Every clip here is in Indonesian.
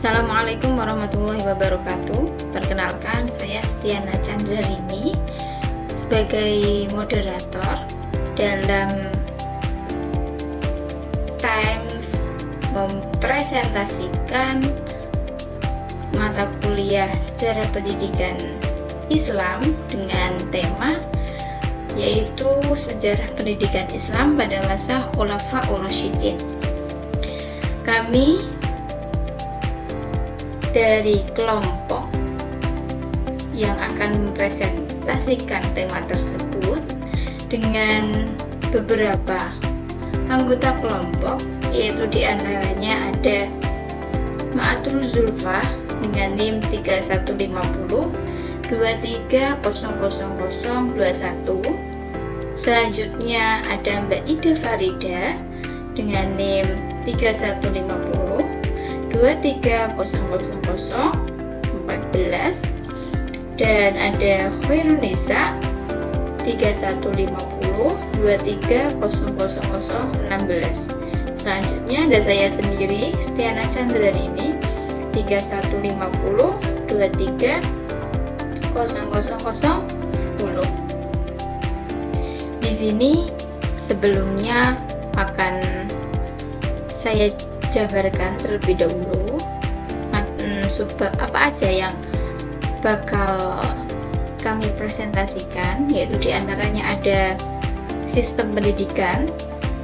Assalamualaikum warahmatullahi wabarakatuh. Perkenalkan, saya Stiana Chandrarini sebagai moderator dalam Times mempresentasikan mata kuliah sejarah pendidikan Islam dengan tema yaitu sejarah pendidikan Islam pada masa Khulafaur Rasyidin. Kami dari kelompok yang akan mempresentasikan tema tersebut dengan beberapa anggota kelompok, yaitu diantaranya ada Ma'atul Zulfa dengan NIM 3150 23000021. Selanjutnya ada Mbak Ida Farida dengan NIM 3150 23000014, dan ada Khairunisa 3150 23000016. Selanjutnya ada saya sendiri, Stiana Chandrarini 3150 23000010. Di sini sebelumnya akan saya jabarkan terlebih dahulu apa aja yang bakal kami presentasikan, yaitu diantaranya ada sistem pendidikan,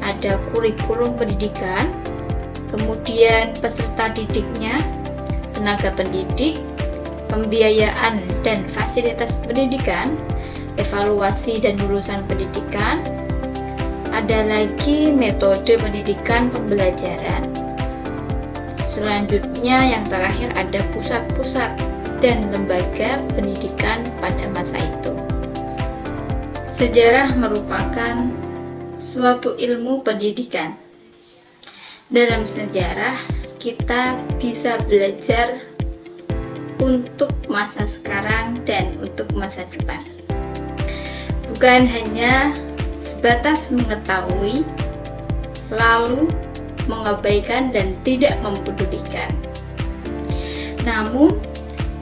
ada kurikulum pendidikan, kemudian peserta didiknya, tenaga pendidik, pembiayaan dan fasilitas pendidikan, evaluasi dan lulusan pendidikan, ada lagi metode pendidikan pembelajaran. Selanjutnya yang terakhir ada pusat-pusat dan lembaga pendidikan pada masa itu. Sejarah merupakan suatu ilmu pendidikan. Dalam sejarah kita bisa belajar untuk masa sekarang dan untuk masa depan. Bukan hanya sebatas mengetahui lalu mengabaikan dan tidak mempedulikan, namun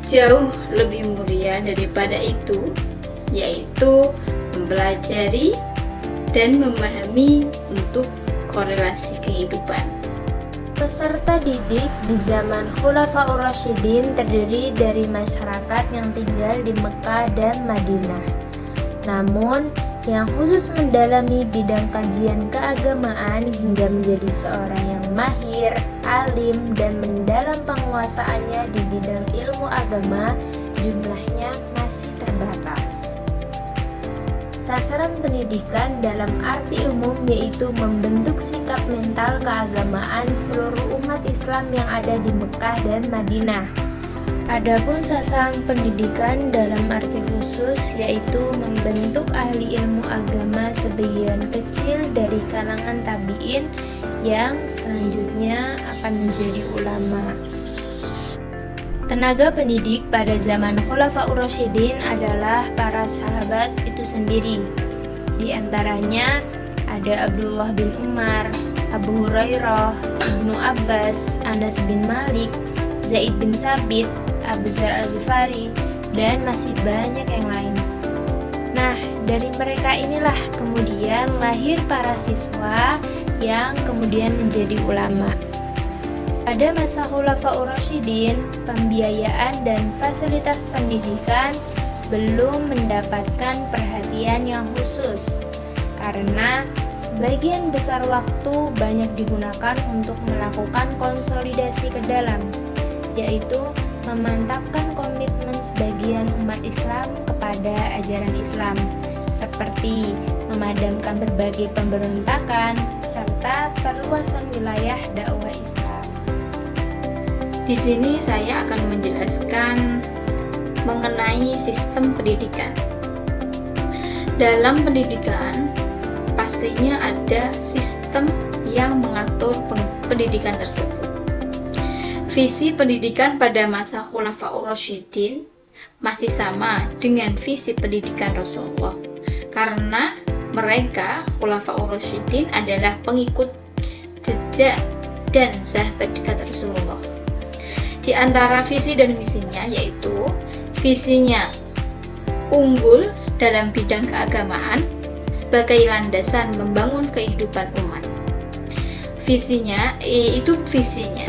jauh lebih mulia daripada itu, yaitu mempelajari dan memahami untuk korelasi kehidupan. Peserta didik di zaman Khulafaur Rasyidin terdiri dari masyarakat yang tinggal di Mekah dan Madinah. Namun yang khusus mendalami bidang kajian keagamaan hingga menjadi seorang yang mahir, alim, dan mendalam penguasaannya di bidang ilmu agama jumlahnya masih terbatas. Sasaran pendidikan dalam arti umum yaitu membentuk sikap mental keagamaan seluruh umat Islam yang ada di Mekah dan Madinah. Adapun sasaran pendidikan dalam arti khusus yaitu membentuk ahli ilmu agama sebagian kecil dari kalangan tabi'in yang selanjutnya akan menjadi ulama. Tenaga pendidik pada zaman Khulafaur Rasyidin adalah para sahabat itu sendiri. Di antaranya ada Abdullah bin Umar, Abu Hurairah, Ibnu Abbas, Anas bin Malik, Zaid bin Sabit, Abu Dzar Al-Ghifari, dan masih banyak yang lain. Nah, dari mereka inilah kemudian lahir para siswa yang kemudian menjadi ulama. Pada masa Khulafaur Rasyidin, pembiayaan dan fasilitas pendidikan belum mendapatkan perhatian yang khusus karena sebagian besar waktu banyak digunakan untuk melakukan konsolidasi ke dalam, yaitu memantapkan komitmen sebagian umat Islam kepada ajaran Islam, seperti memadamkan berbagai pemberontakan serta perluasan wilayah dakwah Islam. Di sini saya akan menjelaskan mengenai sistem pendidikan. Dalam pendidikan, pastinya ada sistem yang mengatur pendidikan tersebut. Visi pendidikan pada masa Khulafaur Rasyidin masih sama dengan visi pendidikan Rasulullah, karena mereka Khulafaur Rasyidin adalah pengikut jejak dan sahabat dekat Rasulullah. Di antara visi dan misinya yaitu visinya unggul dalam bidang keagamaan sebagai landasan membangun kehidupan umat. Visinya itu visinya.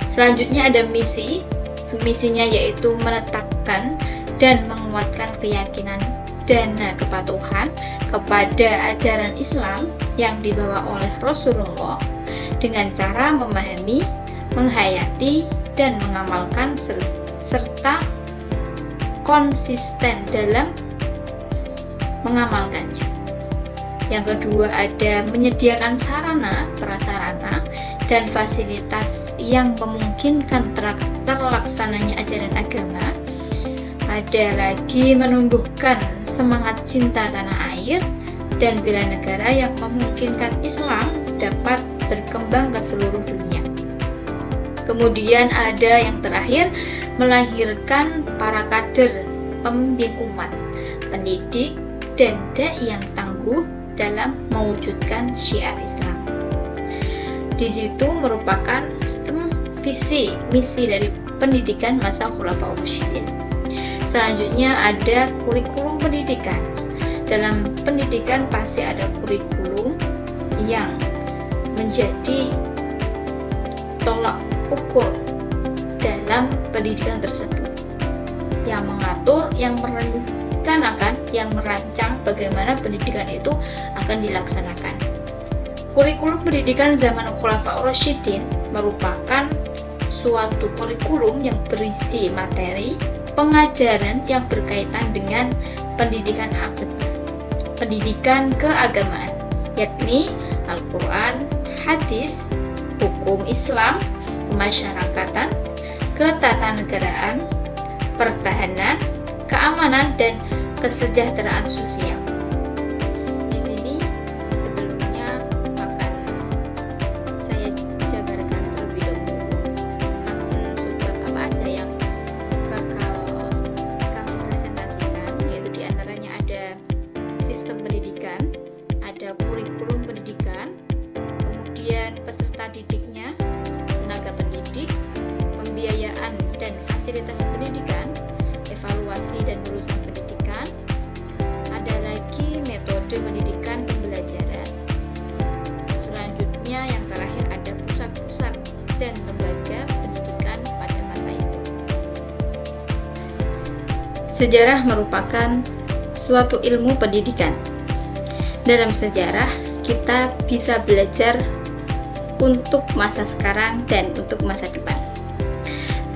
Selanjutnya ada misinya yaitu menetapkan dan menguatkan keyakinan dan kepatuhan kepada ajaran Islam yang dibawa oleh Rasulullah dengan cara memahami, menghayati, dan mengamalkan serta konsisten dalam mengamalkannya. Yang kedua ada menyediakan sarana, prasarana, dan fasilitas yang memungkinkan terlaksananya ajaran agama. Ada lagi menumbuhkan semangat cinta tanah air dan bela negara yang memungkinkan Islam dapat berkembang ke seluruh dunia. Kemudian ada yang terakhir, melahirkan para kader pemimpin umat, pendidik, dan dai yang tangguh dalam mewujudkan syiar Islam. Di situ merupakan sistem visi misi dari pendidikan masa Khulafaur Rasyidin. Selanjutnya ada kurikulum pendidikan. Dalam pendidikan pasti ada kurikulum yang menjadi tolak ukur dalam pendidikan tersebut, yang mengatur, yang merencanakan, yang merancang bagaimana pendidikan itu akan dilaksanakan. Kurikulum pendidikan zaman Khulafaur Rasyidin merupakan suatu kurikulum yang berisi materi pengajaran yang berkaitan dengan pendidikan keagamaan, yakni Al-Quran, hadis, hukum Islam, kemasyarakatan, ketatanegaraan, pertahanan, keamanan, dan kesejahteraan sosial. Di sini sebelumnya akan saya jabarkan terlebih dahulu subbab apa aja yang bakal kami presentasikan, yaitu diantaranya ada sistem pendidikan, ada kurikulum pendidikan, kemudian peserta didiknya, tenaga pendidik, pembiayaan dan fasilitas pendidikan, evaluasi dan lulusan pendidikan, ada lagi metode pendidikan pembelajaran. Selanjutnya yang terakhir ada pusat-pusat dan lembaga pendidikan pada masa itu. Sejarah merupakan suatu ilmu pendidikan. Dalam sejarah kita bisa belajar untuk masa sekarang dan untuk masa depan.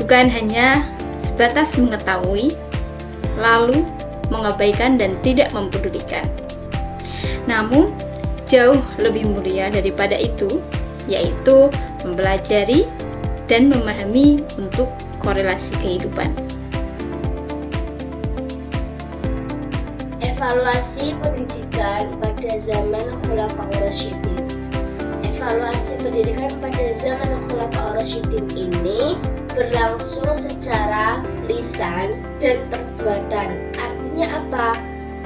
Bukan hanya sebatas mengetahui, lalu mengabaikan dan tidak mempedulikan. Namun, jauh lebih mulia daripada itu, yaitu mempelajari dan memahami untuk korelasi kehidupan. Evaluasi pendidikan pada zaman Khulafaur Rasyidin. Evaluasi pendidikan pada zaman Khulafaur Rasyidin ini berlangsung secara lisan dan perbuatan. Artinya apa?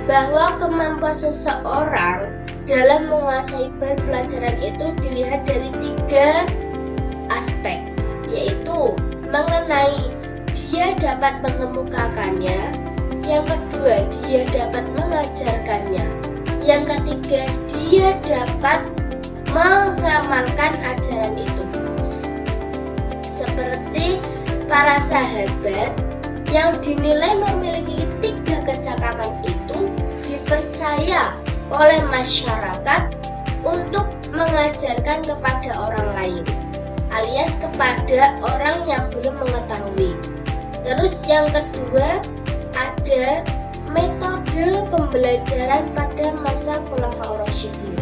Bahwa kemampuan seseorang dalam menguasai pelajaran itu dilihat dari 3 aspek, yaitu mengenai dia dapat mengemukakannya, yang kedua dia dapat mengajarkannya, yang ketiga dia dapat mengamalkan ajaran itu. Seperti para sahabat yang dinilai memiliki 3 kecakapan itu dipercaya oleh masyarakat untuk mengajarkan kepada orang lain, alias kepada orang yang belum mengetahui. Terus yang kedua ada metode pembelajaran pada masa Khulafaur Rasyidin.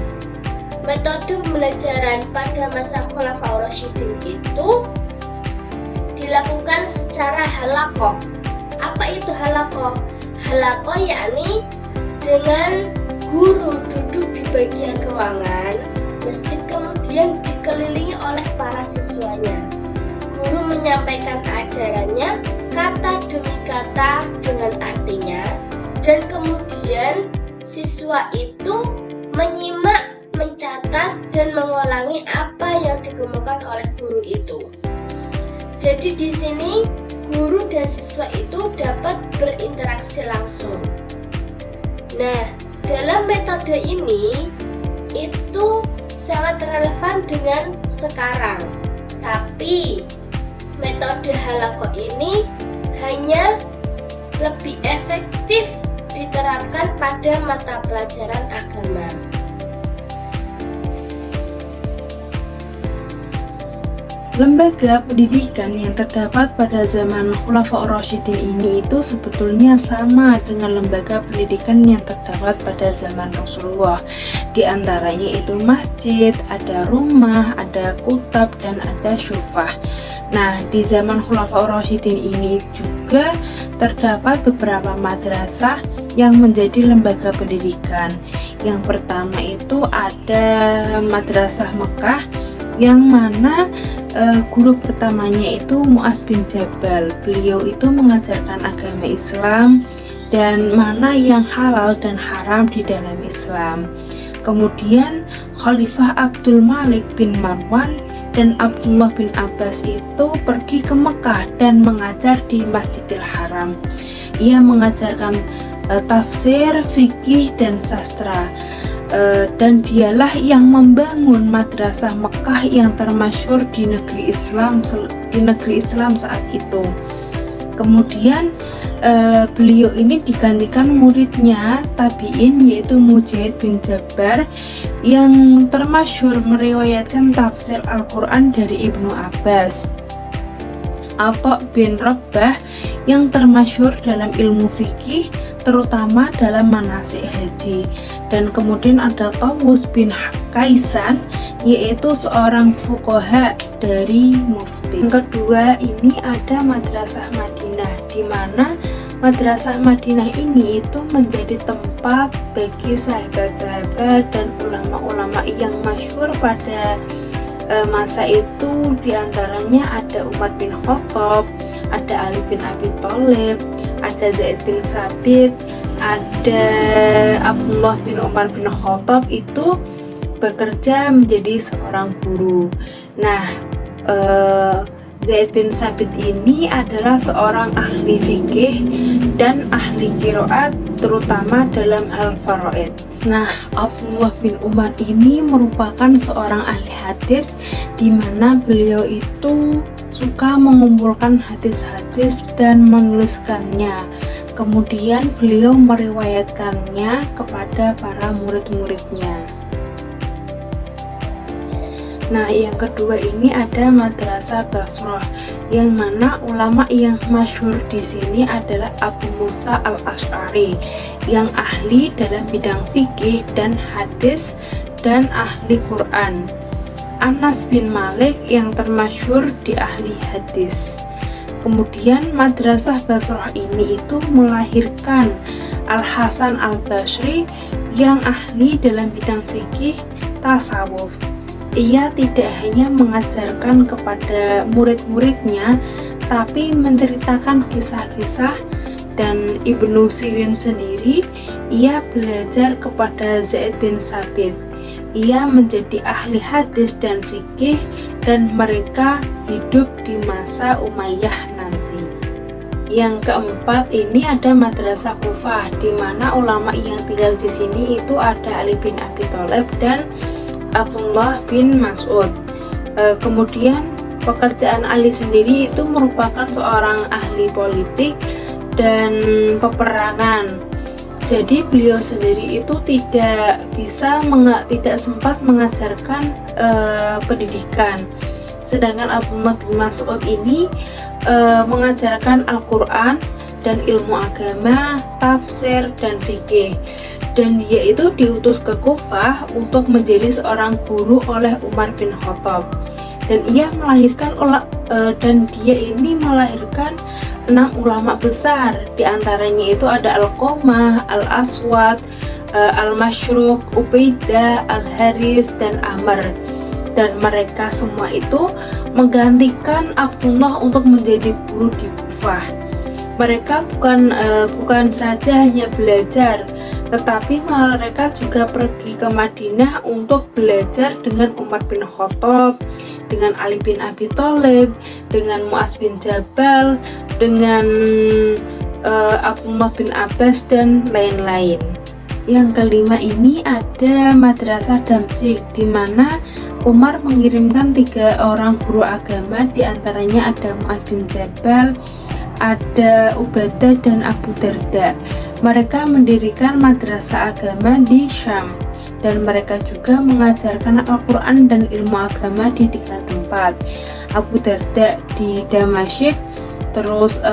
Metode pembelajaran pada masa Khulafaur Rasyidin itu dilakukan secara halaqah. Apa itu halaqah? Halaqah yakni dengan guru duduk di bagian ruangan masjid, kemudian dikelilingi oleh para siswanya. Guru menyampaikan ajarannya kata demi kata dengan artinya, dan kemudian siswa itu menyimak, mencatat, dan mengulangi apa yang dikemukakan oleh guru itu. Jadi di sini guru dan siswa itu dapat berinteraksi langsung. Nah, dalam metode ini itu sangat relevan dengan sekarang. Tapi metode halaqah ini hanya lebih efektif diterapkan pada mata pelajaran agama. Lembaga pendidikan yang terdapat pada zaman Khulafaur Rasyidin ini itu sebetulnya sama dengan lembaga pendidikan yang terdapat pada zaman Rasulullah. Di antaranya itu masjid, ada rumah, ada kutab, dan ada syufah. Nah, di zaman Khulafaur Rasyidin ini juga terdapat beberapa madrasah yang menjadi lembaga pendidikan. Yang pertama itu ada Madrasah Mekah, yang mana guru pertamanya itu Mu'adz bin Jabal. Beliau itu mengajarkan agama Islam dan mana yang halal dan haram di dalam Islam. Kemudian Khalifah Abdul Malik bin Marwan dan Abdullah bin Abbas itu pergi ke Mekah dan mengajar di Masjidil Haram. Ia mengajarkan tafsir, fikih, dan sastra. Dan dialah yang membangun Madrasah Mekah yang termasyhur di negeri Islam saat itu. Kemudian beliau ini digantikan muridnya tabi'in, yaitu Mujahid bin Jabbar, yang termasyhur meriwayatkan tafsir Al-Quran dari Ibnu Abbas. Atha bin Rabbah yang termasyhur dalam ilmu fikih, terutama dalam manasik haji. Dan kemudian ada Tawus bin Kaisan, yaitu seorang fuqaha dari mufti. Yang kedua ini ada Madrasah Madinah, di mana Madrasah Madinah ini itu menjadi tempat bagi sahabat-sahabat dan ulama-ulama yang masyhur pada masa itu. Diantaranya ada Umar bin Khattab, ada Ali bin Abi Thalib, ada Zaid bin Sabit, ada Abdullah bin Umar bin Khattab itu bekerja menjadi seorang guru. Nah, Zaid bin Sabit ini adalah seorang ahli fikih dan ahli qiraat, terutama dalam al-faraid. Nah, Abdullah bin Umar ini merupakan seorang ahli hadis, di mana beliau itu suka mengumpulkan hadis-hadis dan menuliskannya. Kemudian beliau meriwayatkannya kepada para murid-muridnya. Nah, yang kedua ini ada Madrasah Basrah, yang mana ulama yang masyhur di sini adalah Abu Musa al-Asy'ari, yang ahli dalam bidang fikih dan hadis dan ahli Quran. Anas bin Malik yang termasyhur di ahli hadis. Kemudian Madrasah Basrah ini itu melahirkan Al-Hasan al-Basri yang ahli dalam bidang fikih tasawuf. Ia tidak hanya mengajarkan kepada murid-muridnya, tapi menceritakan kisah-kisah. Dan Ibnu Sirin sendiri, ia belajar kepada Zaid bin Sabit. Ia menjadi ahli hadis dan fikih, dan mereka hidup di masa Umayyah nanti. Yang keempat ini ada Madrasah Kufah, di mana ulama yang tinggal di sini itu ada Ali bin Abi Thalib dan Abdullah bin Mas'ud. Kemudian pekerjaan Ali sendiri itu merupakan seorang ahli politik dan peperangan. Jadi beliau sendiri itu tidak sempat mengajarkan pendidikan. Sedangkan Abdullah bin Mas'ud ini mengajarkan Al-Quran dan ilmu agama, tafsir, dan fikih. Dan dia itu diutus ke Kufah untuk menjadi seorang guru oleh Umar bin Khattab. Dan dia melahirkan 6 ulama besar. Di antaranya itu ada Al-Qamah, Al-Aswad, Al-Masyruq, Ubaidah, Al-Haris, dan Amr. Dan mereka semua itu menggantikan Abdullah untuk menjadi guru di Kufah. Mereka bukan saja hanya belajar, tetapi mereka juga pergi ke Madinah untuk belajar dengan Umar bin Khattab, dengan Ali bin Abi Thalib, dengan Mu'adz bin Jabal, dengan Abdullah bin Abbas dan lain-lain. Yang kelima ini ada Madrasah Damsyik, di mana Umar mengirimkan 3 orang guru agama, diantaranya ada Mu'adz bin Jabal, ada Ubadah dan Abu Darda. Mereka mendirikan madrasah agama di Syam, dan mereka juga mengajarkan Al-Quran dan ilmu agama di 3 tempat. Abu Darda di Damasik, terus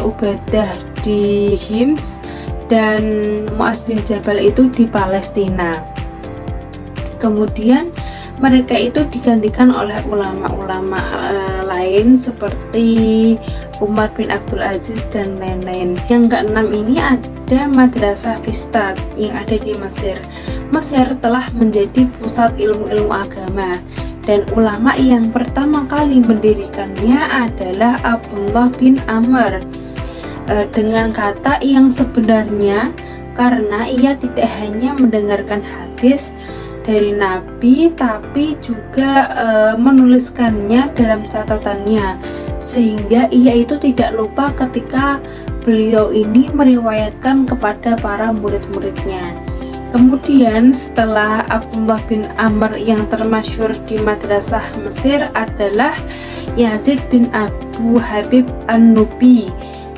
Ubadah di Hims, dan Mu'adz bin Jabal itu di Palestina. Kemudian mereka itu digantikan oleh ulama-ulama lain seperti Umar bin Abdul Aziz dan lain-lain. Yang keenam ini ada Madrasah Fistad yang ada di Mesir. Mesir telah menjadi pusat ilmu-ilmu agama, dan ulama yang pertama kali mendirikannya adalah Abdullah bin Amr, dengan kata yang sebenarnya, karena ia tidak hanya mendengarkan hadis dari Nabi, tapi juga menuliskannya dalam catatannya, sehingga ia itu tidak lupa ketika beliau ini meriwayatkan kepada para murid-muridnya. Kemudian setelah Abdullah bin Amr, yang termasyhur di madrasah Mesir adalah Yazid bin Abu Habib An-Nubi,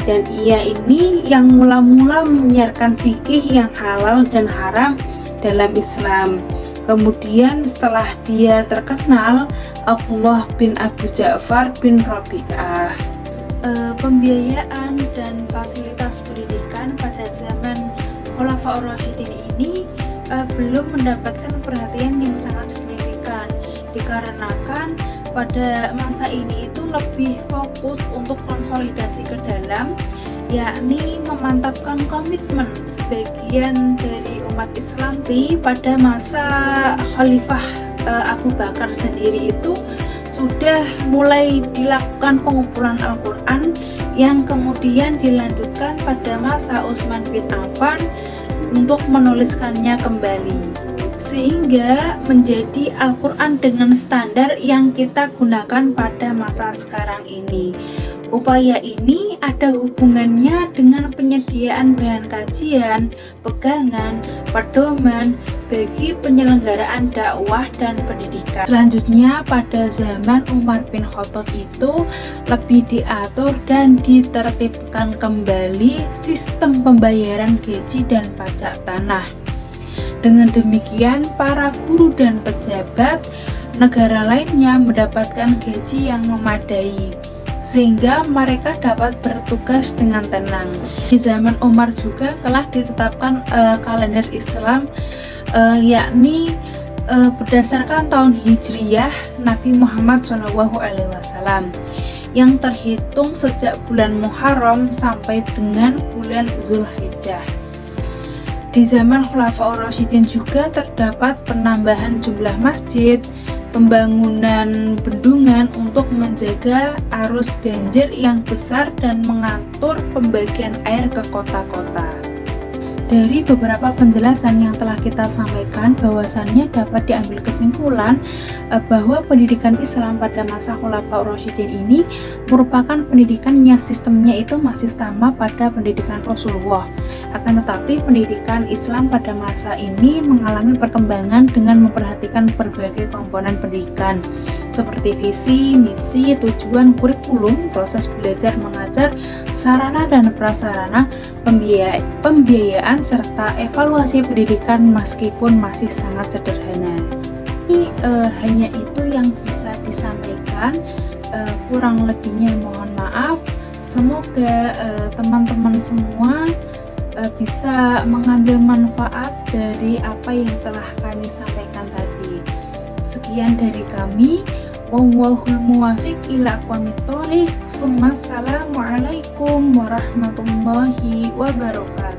dan ia ini yang mula-mula menyiarkan fikih yang halal dan haram dalam Islam. Kemudian setelah dia terkenal, Abdullah bin Abu Ja'far bin Rabi'ah. Pembiayaan dan fasilitas pendidikan pada zaman Khulafaur Rasyidin ini belum mendapatkan perhatian yang sangat signifikan, dikarenakan pada masa ini itu lebih fokus untuk konsolidasi ke dalam, yakni memantapkan komitmen sebagian dari umat Islam. Pada masa Khalifah Abu Bakar sendiri itu sudah mulai dilakukan pengumpulan Al-Quran, yang kemudian dilanjutkan pada masa Utsman bin Affan untuk menuliskannya kembali, sehingga menjadi Al-Quran dengan standar yang kita gunakan pada masa sekarang ini. Upaya ini ada hubungannya dengan penyediaan bahan kajian, pegangan, pedoman bagi penyelenggaraan dakwah dan pendidikan. Selanjutnya pada zaman Umar bin Khattab itu lebih diatur dan ditertibkan kembali sistem pembayaran gaji dan pajak tanah. Dengan demikian, para guru dan pejabat negara lainnya mendapatkan gaji yang memadai, sehingga mereka dapat bertugas dengan tenang. Di zaman Umar juga telah ditetapkan kalender Islam, yakni berdasarkan tahun Hijriyah Nabi Muhammad SAW, yang terhitung sejak bulan Muharram sampai dengan bulan Zulhijjah. Di zaman Khulafaur Rasyidin juga terdapat penambahan jumlah masjid, pembangunan bendungan untuk menjaga arus banjir yang besar dan mengatur pembagian air ke kota-kota. Dari beberapa penjelasan yang telah kita sampaikan, bahwasannya dapat diambil kesimpulan bahwa pendidikan Islam pada masa Khulafaur Rasyidin ini merupakan pendidikan yang sistemnya itu masih sama pada pendidikan Rasulullah. Akan tetapi pendidikan Islam pada masa ini mengalami perkembangan dengan memperhatikan berbagai komponen pendidikan, seperti visi, misi, tujuan, kurikulum, proses belajar mengajar, sarana dan prasarana, pembiayaan, serta evaluasi pendidikan meskipun masih sangat sederhana. Ini hanya itu yang bisa disampaikan, kurang lebihnya mohon maaf. Semoga teman-teman semua bisa mengambil manfaat dari apa yang telah kami sampaikan tadi. Sekian dari kami. Wallahul muwaffiq ila aqwamit thoriq. Wassalamualaikum warahmatullahi wabarakatuh.